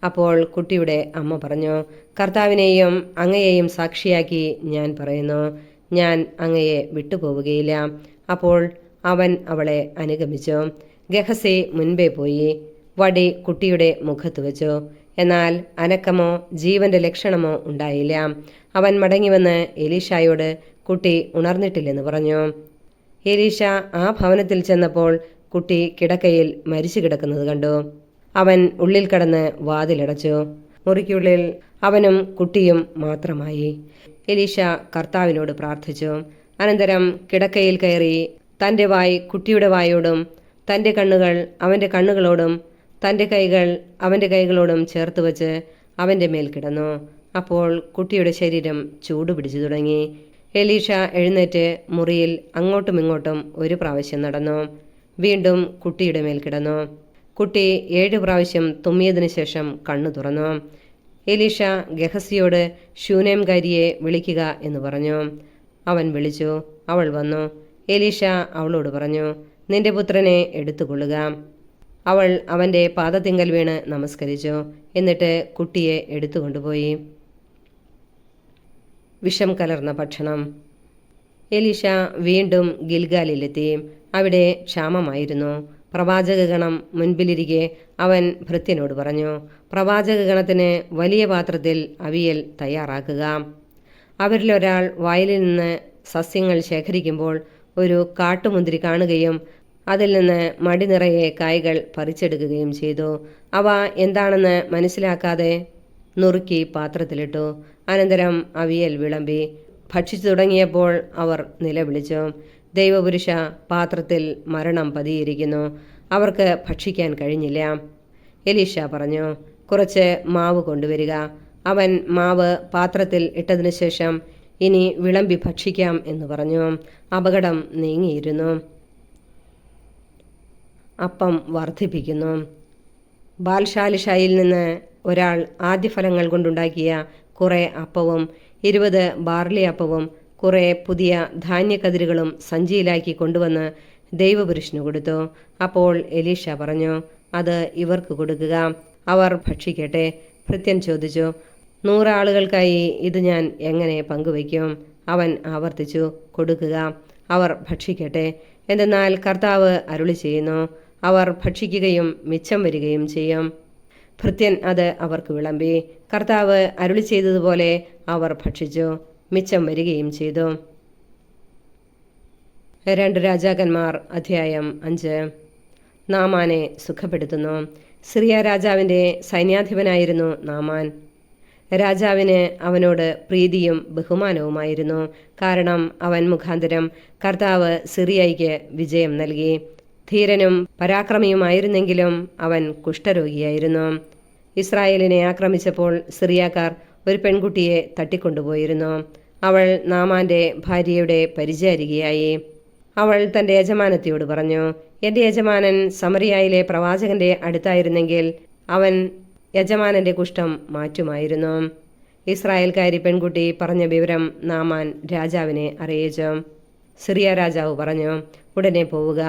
അപ്പോൾ കുട്ടിയുടെ അമ്മ പറഞ്ഞു, കർത്താവിനെയും അങ്ങയെയും സാക്ഷിയാക്കി ഞാൻ പറയുന്നു, ഞാൻ അങ്ങയെ വിട്ടുപോവുകയില്ല. അപ്പോൾ അവൻ അവളെ അനുഗമിച്ചു. ഗെഹസി മുൻപേ പോയി വടി കുട്ടിയുടെ മുഖത്ത് വെച്ചു. എന്നാൽ അനക്കമോ ജീവന്റെ ലക്ഷണമോ ഉണ്ടായില്ല. അവൻ മടങ്ങിവന്ന് എലീഷായോട് കുട്ടി ഉണർന്നിട്ടില്ലെന്ന് പറഞ്ഞു. എലീഷ ആ ഭവനത്തിൽ ചെന്നപ്പോൾ കുട്ടി കിടക്കയിൽ മരിച്ചു കിടക്കുന്നത് കണ്ടു. അവൻ ഉള്ളിൽ കടന്ന് വാതിലടച്ചു. മുറിക്കുള്ളിൽ അവനും കുട്ടിയും മാത്രമായി. എലീഷ കർത്താവിനോട് പ്രാർത്ഥിച്ചു. അനന്തരം കിടക്കയിൽ കയറി തൻ്റെ വായ് കുട്ടിയുടെ വായോടും തൻ്റെ കണ്ണുകൾ അവൻ്റെ കണ്ണുകളോടും തൻ്റെ കൈകൾ അവൻ്റെ കൈകളോടും ചേർത്ത് വച്ച് അവൻ്റെ മേൽ കിടന്നു. അപ്പോൾ കുട്ടിയുടെ ശരീരം ചൂടുപിടിച്ചു തുടങ്ങി. എലീഷ എഴുന്നേറ്റ് മുറിയിൽ അങ്ങോട്ടും ഇങ്ങോട്ടും ഒരു പ്രാവശ്യം നടന്നു. വീണ്ടും കുട്ടിയുടെ മേൽ കിടന്നു. കുട്ടി 7 പ്രാവശ്യം തുമ്മിയതിനു ശേഷം കണ്ണു തുറന്നു. എലീഷ ഗെഹസിയോട് ശൂനേംകാരിയെ വിളിക്കുക എന്ന് പറഞ്ഞു. അവൻ വിളിച്ചു. അവൾ വന്നു. എലീഷ അവളോട് പറഞ്ഞു, നിന്റെ പുത്രനെ എടുത്തുകൊള്ളുക. അവൾ അവൻ്റെ പാദത്തിങ്കൽ വീണ് നമസ്കരിച്ചു. എന്നിട്ട് കുട്ടിയെ എടുത്തുകൊണ്ടുപോയി. വിഷം കലർന്ന ഭക്ഷണം. എലീഷ വീണ്ടും ഗിൽഗാലിലെത്തി. അവിടെ ക്ഷാമമായിരുന്നു. പ്രവാചകഗണം മുൻപിലിരിക്കെ അവൻ ഭൃത്യനോട് പറഞ്ഞു, പ്രവാചകഗണത്തിന് വലിയ പാത്രത്തിൽ അവിയൽ തയ്യാറാക്കുക. അവരിലൊരാൾ വയലിൽ നിന്ന് സസ്യങ്ങൾ ശേഖരിക്കുമ്പോൾ ഒരു കാട്ടുമുന്തിരി കാണുകയും അതിൽ നിന്ന് മടി നിറയെ കായ്കൾ പറിച്ചെടുക്കുകയും ചെയ്തു. അവ എന്താണെന്ന് മനസ്സിലാക്കാതെ നുറുക്കി പാത്രത്തിലിട്ടു. അനന്തരം അവിയൽ വിളമ്പി. ഭക്ഷിച്ചു തുടങ്ങിയപ്പോൾ അവർ നിലവിളിച്ചു, ദൈവപുരുഷ, പാത്രത്തിൽ മരണം പതിയിരിക്കുന്നു. അവർക്ക് ഭക്ഷിക്കാൻ കഴിഞ്ഞില്ല. എലീഷ പറഞ്ഞു, കുറച്ച് മാവ് കൊണ്ടുവരിക. അവൻ മാവ് പാത്രത്തിൽ ഇട്ടതിനു ശേഷം ഇനി വിളമ്പി ഭക്ഷിക്കാം എന്ന് പറഞ്ഞു. അപകടം നീങ്ങിയിരുന്നു. അപ്പം വർദ്ധിപ്പിക്കുന്നു. ബാൽഷാലിഷായിൽ നിന്ന് ഒരാൾ ആദ്യഫലങ്ങൾ കൊണ്ടുണ്ടാക്കിയ കുറേ അപ്പവും 20 ബാർലി അപ്പവും കുറേ പുതിയ ധാന്യക്കതിരുകളും സഞ്ചിയിലാക്കി കൊണ്ടുവന്ന് ദൈവപുരുഷന് കൊടുത്തു. അപ്പോൾ എലീഷ പറഞ്ഞു, അത് ഇവർക്ക് കൊടുക്കുക, അവർ ഭക്ഷിക്കട്ടെ. ഭൃത്യൻ ചോദിച്ചു, 100 ആളുകൾക്കായി ഇത് ഞാൻ എങ്ങനെ പങ്കുവയ്ക്കും? അവൻ ആവർത്തിച്ചു, കൊടുക്കുക, അവർ ഭക്ഷിക്കട്ടെ. എന്തെന്നാൽ കർത്താവ് അരുളി ചെയ്യുന്നു, അവർ ഭക്ഷിക്കുകയും മിച്ചം വരികയും ചെയ്യും. ഭൃത്യൻ അത് അവർക്ക് വിളമ്പി. കർത്താവ് അരുളി ചെയ്തതുപോലെ അവർ ഭക്ഷിച്ചു, മിച്ചം വരികയും ചെയ്തു. 2 രാജാക്കന്മാർ അധ്യായം 5. നാമാനെ സുഖപ്പെടുത്തുന്നു. സിറിയ രാജാവിൻ്റെ സൈന്യാധിപനായിരുന്നു നാമാൻ. രാജാവിന് അവനോട് പ്രീതിയും ബഹുമാനവുമായിരുന്നു. കാരണം അവൻ മുഖാന്തരം കർത്താവ് സിറിയയ്ക്ക് വിജയം നൽകി. ധീരനും പരാക്രമിയുമായിരുന്നെങ്കിലും അവൻ കുഷ്ഠരോഗിയായിരുന്നു. ഇസ്രായേലിനെ ആക്രമിച്ചപ്പോൾ സിറിയക്കാർ ഒരു പെൺകുട്ടിയെ തട്ടിക്കൊണ്ടുപോയിരുന്നു. അവൾ നാമാന്റെ ഭാര്യയുടെ പരിചാരികയായി. അവൾ തൻ്റെ യജമാനത്തിയോട് പറഞ്ഞു, എൻ്റെ യജമാനൻ സമറിയായിലെ പ്രവാചകന്റെ അടുത്തായിരുന്നെങ്കിൽ അവൻ യജമാനന്റെ കുഷ്ഠം മാറ്റുമായിരുന്നു. ഇസ്രായേൽക്കാരി പെൺകുട്ടി പറഞ്ഞ വിവരം നാമാൻ രാജാവിനെ അറിയിച്ചു. സിറിയ രാജാവ് പറഞ്ഞു, ഉടനെ പോവുക,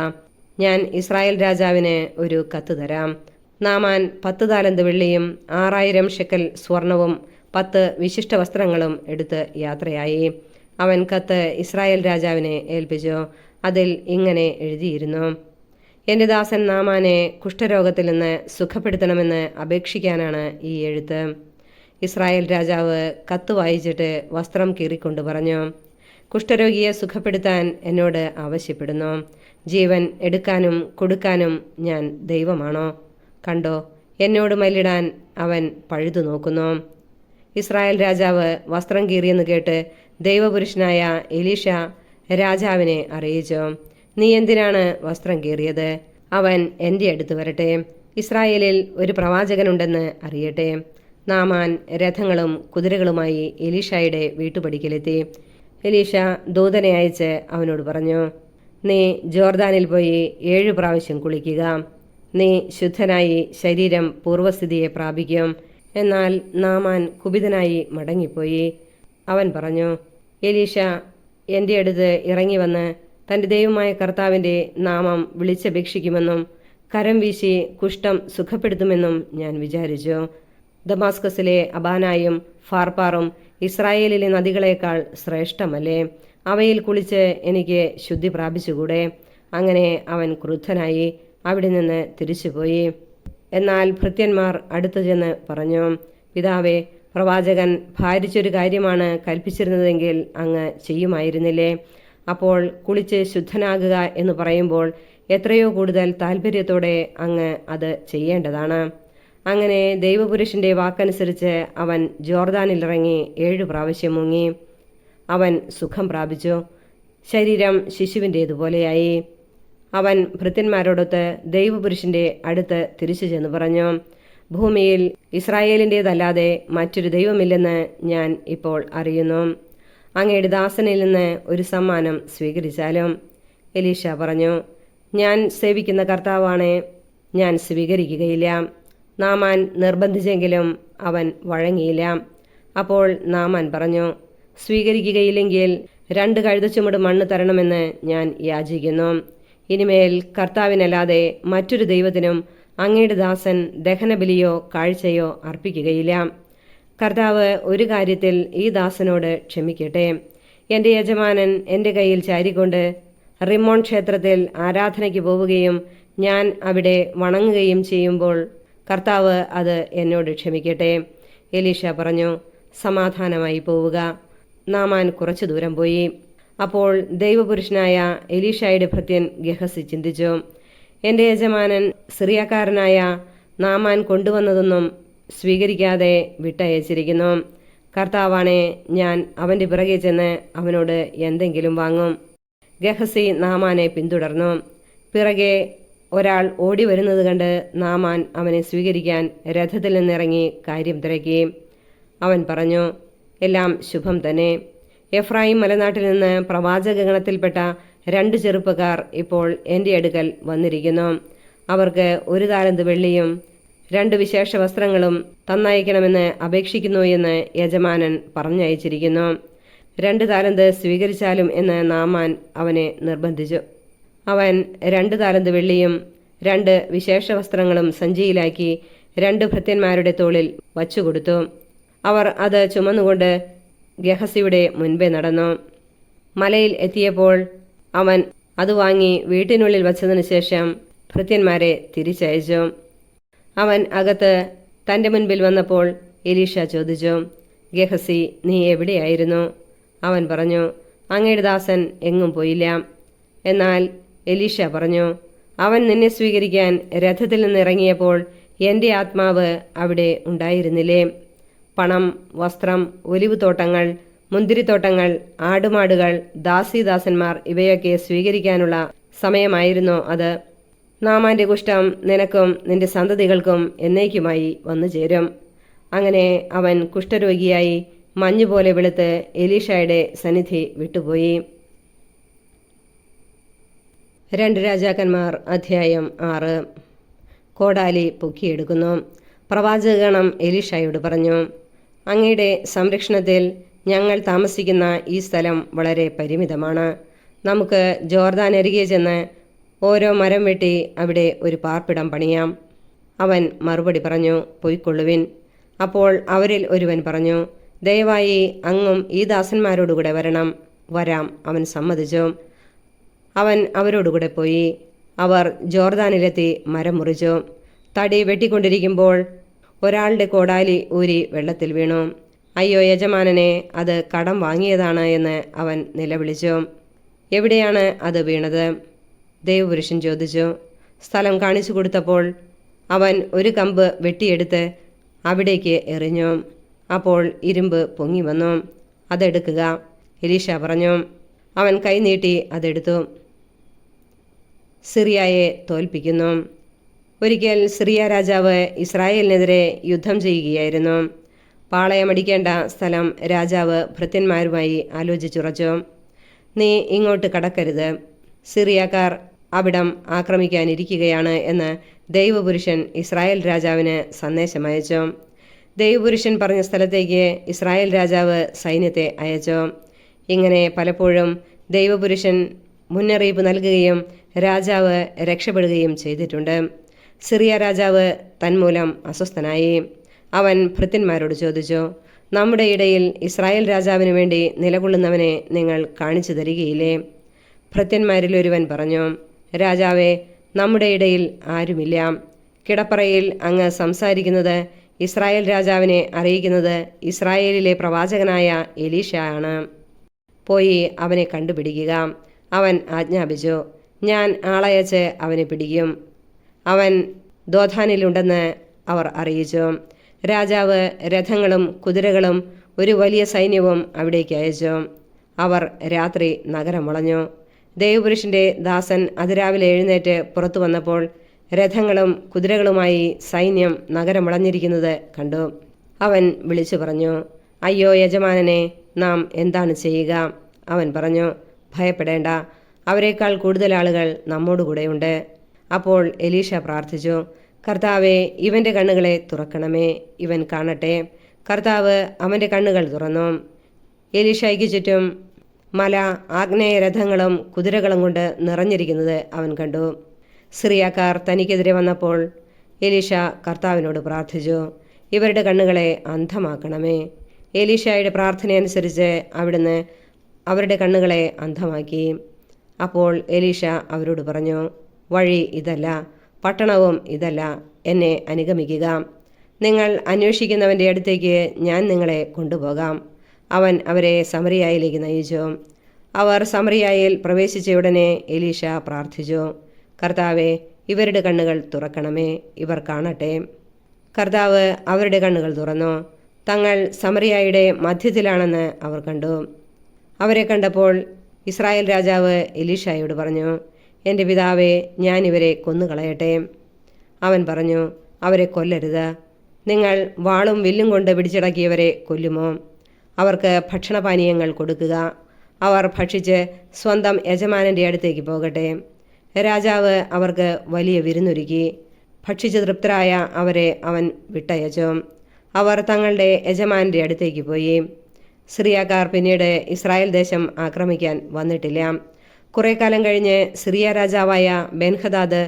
ഞാൻ ഇസ്രായേൽ രാജാവിന് ഒരു കത്ത് തരാം. നാമാൻ 10 താലന്ത് വെള്ളിയും 6000 ഷെക്കൽ സ്വർണവും 10 വിശിഷ്ട വസ്ത്രങ്ങളും എടുത്ത് യാത്രയായി. അവൻ കത്ത് ഇസ്രായേൽ രാജാവിനെ ഏൽപ്പിച്ചു. അതിൽ ഇങ്ങനെ എഴുതിയിരുന്നു, എൻ്റെ ദാസൻ നാമാനെ കുഷ്ഠരോഗത്തിൽ നിന്ന് സുഖപ്പെടുത്തണമെന്ന് അപേക്ഷിക്കാനാണ് ഈ എഴുത്ത്. ഇസ്രായേൽ രാജാവ് കത്ത് വായിച്ചിട്ട് വസ്ത്രം കീറിക്കൊണ്ട് പറഞ്ഞു, കുഷ്ഠരോഗിയെ സുഖപ്പെടുത്താൻ എന്നോട് ആവശ്യപ്പെടുന്നു. ജീവൻ എടുക്കാനും കൊടുക്കാനും ഞാൻ ദൈവമാണോ? കണ്ടോ, എന്നോട് മല്ലിടാൻ അവൻ പഴുതു നോക്കുന്നു. ഇസ്രായേൽ രാജാവ് വസ്ത്രം കീറിയെന്ന് കേട്ട് ദൈവപുരുഷനായ എലീഷ രാജാവിനെ അറിയിച്ചു, നീ എന്തിനാണ് വസ്ത്രം കീറിയത്? അവൻ എൻ്റെ അടുത്ത് വരട്ടെ, ഇസ്രായേലിൽ ഒരു പ്രവാചകനുണ്ടെന്ന് അറിയട്ടെ. നാമാൻ രഥങ്ങളും കുതിരകളുമായി എലീഷയുടെ വീട്ടുപടിക്കലെത്തി. എലീഷ ദൂതനെ അയച്ച് അവനോട് പറഞ്ഞു, നീ ജോർദാനിൽ പോയി 7 പ്രാവശ്യം കുളിക്കുക. നീ ശുദ്ധനായി ശരീരം പൂർവ്വസ്ഥിതിയെ പ്രാപിക്കും. എന്നാൽ നാമാൻ കുപിതനായി മടങ്ങിപ്പോയി. അവൻ പറഞ്ഞു, എലീഷ എൻ്റെ അടുത്ത് ഇറങ്ങി വന്ന് തൻ്റെ ദൈവമായ കർത്താവിൻ്റെ നാമം വിളിച്ചപേക്ഷിക്കുമെന്നും കരം വീശി കുഷ്ഠം സുഖപ്പെടുത്തുമെന്നും ഞാൻ വിചാരിച്ചു. ദമാസ്കസിലെ അബാനായും ഫാർപ്പാറും ഇസ്രായേലിലെ നദികളേക്കാൾ ശ്രേഷ്ഠമല്ലേ? അവയിൽ കുളിച്ച് എനിക്ക് ശുദ്ധി പ്രാപിച്ചുകൂടെ? അങ്ങനെ അവൻ ക്രുദ്ധനായി അവിടെ നിന്ന് തിരിച്ചുപോയി. എന്നാൽ ഭൃത്യന്മാർ അടുത്തു ചെന്ന് പറഞ്ഞു, പിതാവേ, പ്രവാചകൻ ഭാരിച്ചൊരു കാര്യമാണ് കൽപ്പിച്ചിരുന്നതെങ്കിൽ അങ്ങ് ചെയ്യുമായിരുന്നില്ലേ? അപ്പോൾ കുളിച്ച് ശുദ്ധനാകുക എന്ന് പറയുമ്പോൾ എത്രയോ കൂടുതൽ താല്പര്യത്തോടെ അങ്ങ് അത് ചെയ്യേണ്ടതാണ്. അങ്ങനെ ദൈവപുരുഷന്റെ വാക്കനുസരിച്ച് അവൻ ജോർദാനിലിറങ്ങി 7 പ്രാവശ്യം മുങ്ങി. അവൻ സുഖം പ്രാപിച്ചു, ശരീരം ശിശുവിൻ്റേതുപോലെയായി. അവൻ ഭൃത്യന്മാരോടൊത്ത് ദൈവപുരുഷന്റെ അടുത്ത് തിരിച്ചു ചെന്ന് പറഞ്ഞു, ഭൂമിയിൽ ഇസ്രായേലിൻ്റേതല്ലാതെ മറ്റൊരു ദൈവമില്ലെന്ന് ഞാൻ ഇപ്പോൾ അറിയുന്നു. അങ്ങയുടെ ദാസനിൽ നിന്ന് ഒരു സമ്മാനം സ്വീകരിച്ചാലും. എലീഷ പറഞ്ഞു, ഞാൻ സേവിക്കുന്ന കർത്താവാണ്, ഞാൻ സ്വീകരിക്കുകയില്ല. നാമാൻ നിർബന്ധിച്ചെങ്കിലും അവൻ വഴങ്ങിയില്ല. അപ്പോൾ നാമാൻ പറഞ്ഞു, സ്വീകരിക്കുകയില്ലെങ്കിൽ 2 കഴുതച്ചുമട് മണ്ണ് തരണമെന്ന് ഞാൻ യാചിക്കുന്നു. ഇനിമേൽ കർത്താവിനല്ലാതെ മറ്റൊരു ദൈവത്തിനും അങ്ങയുടെ ദാസൻ ദഹനബലിയോ കാഴ്ചയോ അർപ്പിക്കുകയില്ല. കർത്താവ് ഒരു കാര്യത്തിൽ ഈ ദാസനോട് ക്ഷമിക്കട്ടെ. എൻ്റെ യജമാനൻ എൻ്റെ കയ്യിൽ ചാരിക്കൊണ്ട് റിമ്മോൺ ക്ഷേത്രത്തിൽ ആരാധനയ്ക്ക് പോവുകയും ഞാൻ അവിടെ വണങ്ങുകയും ചെയ്യുമ്പോൾ കർത്താവ് അത് എന്നോട് ക്ഷമിക്കട്ടെ. എലീഷ പറഞ്ഞു, സമാധാനമായി പോവുക. നാമാൻ കുറച്ചു ദൂരം പോയി. അപ്പോൾ ദൈവപുരുഷനായ എലീഷയുടെ ഭൃത്യൻ ഗഹസി ചിന്തിച്ചു, എൻ്റെ യജമാനൻ സിറിയക്കാരനായ നാമാൻ കൊണ്ടുവന്നതൊന്നും സ്വീകരിക്കാതെ വിട്ടയച്ചിരിക്കുന്നു. കർത്താവാണെ, ഞാൻ അവൻ്റെ പിറകെ ചെന്ന് അവനോട് എന്തെങ്കിലും വാങ്ങും. ഗഹസി നാമാനെ പിന്തുടർന്നു. പിറകെ ഒരാൾ ഓടി വരുന്നത് കണ്ട് നാമാൻ അവനെ സ്വീകരിക്കാൻ രഥത്തിൽ നിന്നിറങ്ങി കാര്യം തിരക്കി. അവൻ പറഞ്ഞു, എല്ലാം ശുഭം തന്നെ. എഫ്രായിം മലനാട്ടിൽ നിന്ന് പ്രവാചകഗണത്തിൽപ്പെട്ട 2 ചെറുപ്പക്കാർ ഇപ്പോൾ എൻ്റെ അടുക്കൽ വന്നിരിക്കുന്നു. അവർക്ക് 1 താലന്ത് വെള്ളിയും 2 വിശേഷ വസ്ത്രങ്ങളും തന്നയക്കണമെന്ന് അപേക്ഷിക്കുന്നു എന്ന് യജമാനൻ പറഞ്ഞയച്ചിരിക്കുന്നു. 2 താലന്ത് സ്വീകരിച്ചാലും എന്ന് നാമാൻ അവനെ നിർബന്ധിച്ചു. അവൻ 2 താലന്ത് വെള്ളിയും 2 വിശേഷ വസ്ത്രങ്ങളും സഞ്ചിയിലാക്കി 2 ഭൃത്യന്മാരുടെ തോളിൽ വച്ചുകൊടുത്തു. അവർ അത് ചുമന്നുകൊണ്ട് ഗഹസിയുടെ മുൻപേ നടന്നു. മലയിൽ എത്തിയപ്പോൾ അവൻ അത് വാങ്ങി വീട്ടിനുള്ളിൽ വച്ചതിനു ശേഷം ഭൃത്യന്മാരെ തിരിച്ചയച്ചു. അവൻ അകത്ത് തൻ്റെ മുൻപിൽ വന്നപ്പോൾ എലീഷ ചോദിച്ചു, ഗഹസി, നീ എവിടെയായിരുന്നു? അവൻ പറഞ്ഞു, അങ്ങയുടെ ദാസൻ എങ്ങും പോയില്ല. എന്നാൽ എലീഷ പറഞ്ഞു, അവൻ നിന്നെ സ്വീകരിക്കാൻ രഥത്തിൽ നിന്ന് ഇറങ്ങിയപ്പോൾ എൻ്റെ ആത്മാവ് അവിടെ ഉണ്ടായിരുന്നില്ലേ? പണം, വസ്ത്രം, ഒലിവുതോട്ടങ്ങൾ, മുന്തിരിത്തോട്ടങ്ങൾ, ആടുമാടുകൾ, ദാസീദാസന്മാർ ഇവയൊക്കെ സ്വീകരിക്കാനുള്ള സമയമായിരുന്നോ അത്? നാമാന്റെ കുഷ്ഠം നിനക്കും നിന്റെ സന്തതികൾക്കും എന്നേക്കുമായി വന്നു ചേരും. അങ്ങനെ അവൻ കുഷ്ഠരോഗിയായി മഞ്ഞുപോലെ വെളുത്ത് എലീഷയുടെ സന്നിധി വിട്ടുപോയി. 2 രാജാക്കന്മാർ അധ്യായം 6. കോടാലി പൊക്കിയെടുക്കുന്നു. പ്രവാചകഗണം എലീഷയോട് പറഞ്ഞു, അങ്ങയുടെ സംരക്ഷണത്തിൽ ഞങ്ങൾ താമസിക്കുന്ന ഈ സ്ഥലം വളരെ പരിമിതമാണ്. നമുക്ക് ജോർദാൻ അരികെ ചെന്ന് ഓരോ മരം വെട്ടി അവിടെ ഒരു പാർപ്പിടം പണിയാം. അവൻ മറുപടി പറഞ്ഞു, പൊയ്ക്കൊള്ളുവിൻ. അപ്പോൾ അവരിൽ ഒരുവൻ പറഞ്ഞു, ദയവായി അങ്ങും ഈ ദാസന്മാരോടുകൂടെ വരണം. വരാം, അവൻ സമ്മതിച്ചു. അവൻ അവരോടുകൂടെ പോയി. അവർ ജോർദാനിലെത്തി മരം മുറിച്ചു. തടി വെട്ടിക്കൊണ്ടിരിക്കുമ്പോൾ ഒരാളുടെ കോടാലി ഊരി വെള്ളത്തിൽ വീണു. അയ്യോ യജമാനനെ, അത് കടം വാങ്ങിയതാണ് എന്ന് അവൻ നിലവിളിച്ചു. എവിടെയാണ് അത് വീണത്? ദേവപുരുഷൻ ചോദിച്ചു. സ്ഥലം കാണിച്ചു കൊടുത്തപ്പോൾ അവൻ ഒരു കമ്പ് വെട്ടിയെടുത്ത് അവിടേക്ക് എറിഞ്ഞു. അപ്പോൾ ഇരുമ്പ് പൊങ്ങി വന്നു. അതെടുക്കുക, എലീഷ പറഞ്ഞു. അവൻ കൈനീട്ടി അതെടുത്തു. സിറിയയെ തോൽപ്പിക്കുന്നു. ഒരിക്കൽ സിറിയ രാജാവ് ഇസ്രായേലിനെതിരെ യുദ്ധം ചെയ്യുകയായിരുന്നു. പാളയമടിക്കേണ്ട സ്ഥലം രാജാവ് ഭൃത്യന്മാരുമായി ആലോചിച്ചുറച്ചു. നീ ഇങ്ങോട്ട് കടക്കരുത്, സിറിയക്കാർ അവിടം ആക്രമിക്കാനിരിക്കുകയാണ് എന്ന് ദൈവപുരുഷൻ ഇസ്രായേൽ രാജാവിന് സന്ദേശമയച്ചു. ദൈവപുരുഷൻ പറഞ്ഞ സ്ഥലത്തേക്ക് ഇസ്രായേൽ രാജാവ് സൈന്യത്തെ അയച്ചു. ഇങ്ങനെ പലപ്പോഴും ദൈവപുരുഷൻ മുന്നറിയിപ്പ് നൽകുകയും രാജാവ് രക്ഷപ്പെടുകയും ചെയ്തിട്ടുണ്ട്. സിറിയ രാജാവ് തന്മൂലം അസ്വസ്ഥനായി. അവൻ ഭൃത്യന്മാരോട് ചോദിച്ചു, നമ്മുടെ ഇടയിൽ ഇസ്രായേൽ രാജാവിന് വേണ്ടി നിലകൊള്ളുന്നവനെ നിങ്ങൾ കാണിച്ചു തരികയില്ലേ? ഭൃത്യന്മാരിൽ ഒരുവൻ പറഞ്ഞു, രാജാവേ, നമ്മുടെ ഇടയിൽ ആരുമില്ല. കിടപ്പറയിൽ അങ്ങ് സംസാരിക്കുന്നത് ഇസ്രായേൽ രാജാവിനെ അറിയിക്കുന്നത് ഇസ്രായേലിലെ പ്രവാചകനായ എലീഷ ആണ്. പോയി അവനെ കണ്ടുപിടിക്കുക. അവൻ ആജ്ഞാപിച്ചു. ഞാൻ ആളയച്ച് അവനെ പിടിക്കും. അവൻ ദോഥാനിലുണ്ടെന്ന് അവർ അറിയിച്ചു. രാജാവ് രഥങ്ങളും കുതിരകളും ഒരു വലിയ സൈന്യവും അവിടേക്ക് അയച്ചു. അവർ രാത്രി നഗരം വളഞ്ഞു. ദേവപുരുഷന്റെ ദാസൻ അതിരാവിലെ എഴുന്നേറ്റ് പുറത്തു വന്നപ്പോൾ രഥങ്ങളും കുതിരകളുമായി സൈന്യം നഗരം വളഞ്ഞിരിക്കുന്നത് കണ്ടു. അവൻ വിളിച്ചു പറഞ്ഞു, അയ്യോ യജമാനനെ, നാം എന്താണ് ചെയ്യുക? അവൻ പറഞ്ഞു, ഭയപ്പെടേണ്ട, അവരെക്കാൾ കൂടുതൽ ആളുകൾ നമ്മോടുകൂടെയുണ്ട്. അപ്പോൾ എലീഷ പ്രാർത്ഥിച്ചു, കർത്താവെ, ഇവൻ്റെ കണ്ണുകളെ തുറക്കണമേ, ഇവൻ കാണട്ടെ. കർത്താവ് അവൻ്റെ കണ്ണുകൾ തുറന്നു. എലീഷയ്ക്ക് ചുറ്റും മല ആഗ്നേയ രഥങ്ങളും കുതിരകളും കൊണ്ട് നിറഞ്ഞിരിക്കുന്നത് അവൻ കണ്ടു. സിറിയക്കാർ തനിക്കെതിരെ വന്നപ്പോൾ എലീഷ കർത്താവിനോട് പ്രാർത്ഥിച്ചു, ഇവരുടെ കണ്ണുകളെ അന്ധമാക്കണമേ. എലീഷയുടെ പ്രാർത്ഥനയനുസരിച്ച് അവിടുന്ന് അവരുടെ കണ്ണുകളെ അന്ധമാക്കി. അപ്പോൾ എലീഷ അവരോട് പറഞ്ഞു, വഴി ഇതല്ല, പട്ടണവും ഇതല്ല, എന്നെ അനുഗമിക്കുക. നിങ്ങൾ അന്വേഷിക്കുന്നവൻ്റെ അടുത്തേക്ക് ഞാൻ നിങ്ങളെ കൊണ്ടുപോകാം. അവൻ അവരെ സമറിയായിലേക്ക് നയിച്ചു. അവർ സമറിയായിൽ പ്രവേശിച്ചയുടനെ എലീഷ പ്രാർത്ഥിച്ചു, കർത്താവെ, ഇവരുടെ കണ്ണുകൾ തുറക്കണമേ, ഇവർ കാണട്ടെ. കർത്താവ് അവരുടെ കണ്ണുകൾ തുറന്നു. തങ്ങൾ സമറിയായുടെ മധ്യത്തിലാണെന്ന് അവർ കണ്ടു. അവരെ കണ്ടപ്പോൾ ഇസ്രായേൽ രാജാവ് എലീഷയോട് പറഞ്ഞു, എൻ്റെ പിതാവേ, ഞാൻ ഇവരെ കൊന്നുകളയട്ടെ. അവൻ പറഞ്ഞു, അവരെ കൊല്ലരുത്. നിങ്ങൾ വാളും വില്ലും കൊണ്ട് പിടിച്ചടക്കിയവരെ കൊല്ലുമോ? അവർക്ക് ഭക്ഷണപാനീയങ്ങൾ കൊടുക്കുക. അവർ ഭക്ഷിച്ച് സ്വന്തം യജമാനൻ്റെ അടുത്തേക്ക് പോകട്ടെ. രാജാവ് അവർക്ക് വലിയ വിരുന്നൊരുക്കി. ഭക്ഷിച്ച് തൃപ്തരായ അവരെ അവൻ വിട്ടയച്ചു. അവർ തങ്ങളുടെ യജമാനൻ്റെ അടുത്തേക്ക് പോയി. സിറിയക്കാർ പിന്നീട് ഇസ്രായേൽ ദേശം ആക്രമിക്കാൻ വന്നിട്ടില്ല. കുറേ കാലം കഴിഞ്ഞ് സിറിയ രാജാവായ ബെൻഹദാദ്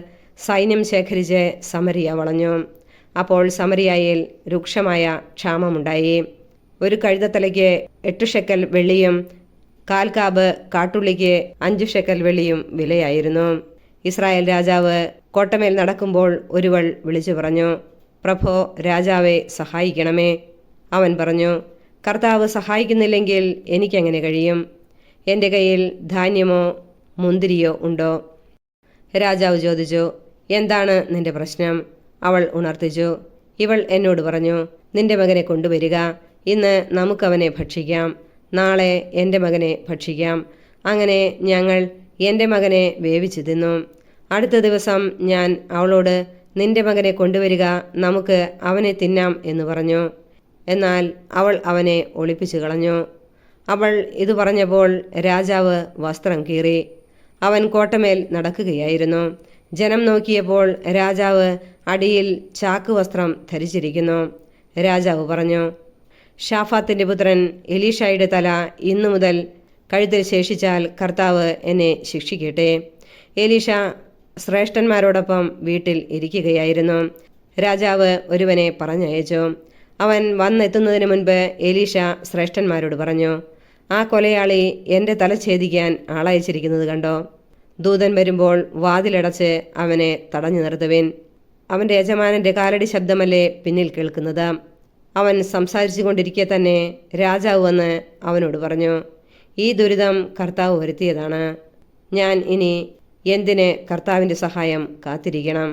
സൈന്യം ശേഖരിച്ച് സമരിയ വളഞ്ഞു. അപ്പോൾ സമരിയയിൽ രൂക്ഷമായ ക്ഷാമമുണ്ടായി. ഒരു കഴുതത്തലയ്ക്ക് 8 ഷെക്കൽ വെള്ളിയും 1/4 കാബ് കാട്ടുള്ളിക്ക് 5 ഷെക്കൽ വെള്ളിയും വിലയായിരുന്നു. ഇസ്രായേൽ രാജാവ് കോട്ടമേൽ നടക്കുമ്പോൾ ഒരുവൾ വിളിച്ചു പറഞ്ഞു, പ്രഭോ, രാജാവെ സഹായിക്കണമേ. അവൻ പറഞ്ഞു, കർത്താവ് സഹായിക്കുന്നില്ലെങ്കിൽ എനിക്കെങ്ങനെ കഴിയും? എൻ്റെ കയ്യിൽ ധാന്യമോ മുന്തിരിയോ ഉണ്ടോ? രാജാവ് ചോദിച്ചു, എന്താണ് നിന്റെ പ്രശ്നം? അവൾ ഉണർത്തിച്ചു. ഇവൾ എന്നോട് പറഞ്ഞു, നിന്റെ മകനെ കൊണ്ടുവരിക. ഇന്ന് നമുക്കവനെ ഭക്ഷിക്കാം, നാളെ എൻ്റെ മകനെ ഭക്ഷിക്കാം. അങ്ങനെ ഞങ്ങൾ എൻ്റെ മകനെ വേവിച്ചു തിന്നു. അടുത്ത ദിവസം ഞാൻ അവളോട്, നിന്റെ മകനെ കൊണ്ടുവരിക, നമുക്ക് അവനെ തിന്നാം എന്ന് പറഞ്ഞു. എന്നാൽ അവൾ അവനെ ഒളിപ്പിച്ചു കളഞ്ഞു. അവൾ ഇത് പറഞ്ഞപ്പോൾ രാജാവ് വസ്ത്രം കീറി. അവൻ കോട്ടമേൽ നടക്കുകയായിരുന്നു. ജനം നോക്കിയപ്പോൾ രാജാവ് അടിയിൽ ചാക്കുവസ്ത്രം ധരിച്ചിരിക്കുന്നു. രാജാവ് പറഞ്ഞു, ഷാഫാത്തിൻ്റെ പുത്രൻ എലീഷായുടെ തല ഇന്നു മുതൽ കഴുത്തിൽ ശേഷിച്ചാൽ കർത്താവ് എന്നെ ശിക്ഷിക്കട്ടെ. എലീഷ ശ്രേഷ്ഠന്മാരോടൊപ്പം വീട്ടിൽ ഇരിക്കുകയായിരുന്നു. രാജാവ് ഒരുവനെ പറഞ്ഞയച്ചു. അവൻ വന്നെത്തുന്നതിന് മുൻപ് എലീഷ ശ്രേഷ്ഠന്മാരോട് പറഞ്ഞു, ആ കൊലയാളി എൻ്റെ തല ഛേദിക്കാൻ ആളയച്ചിരിക്കുന്നത് കണ്ടോ? ദൂതൻ വരുമ്പോൾ വാതിലടച്ച് അവനെ തടഞ്ഞു നിർത്തുവിൻ. അവൻ്റെ യജമാനൻ്റെ കാലടി ശബ്ദമല്ലേ പിന്നിൽ കേൾക്കുന്നത്. അവൻ സംസാരിച്ചു കൊണ്ടിരിക്കെ തന്നെ രാജാവ് വന്ന് അവനോട് പറഞ്ഞു, ഈ ദുരിതം കർത്താവ് വരുത്തിയതാണ്. ഞാൻ ഇനി എന്തിന് കർത്താവിൻ്റെ സഹായം കാത്തിരിക്കണം?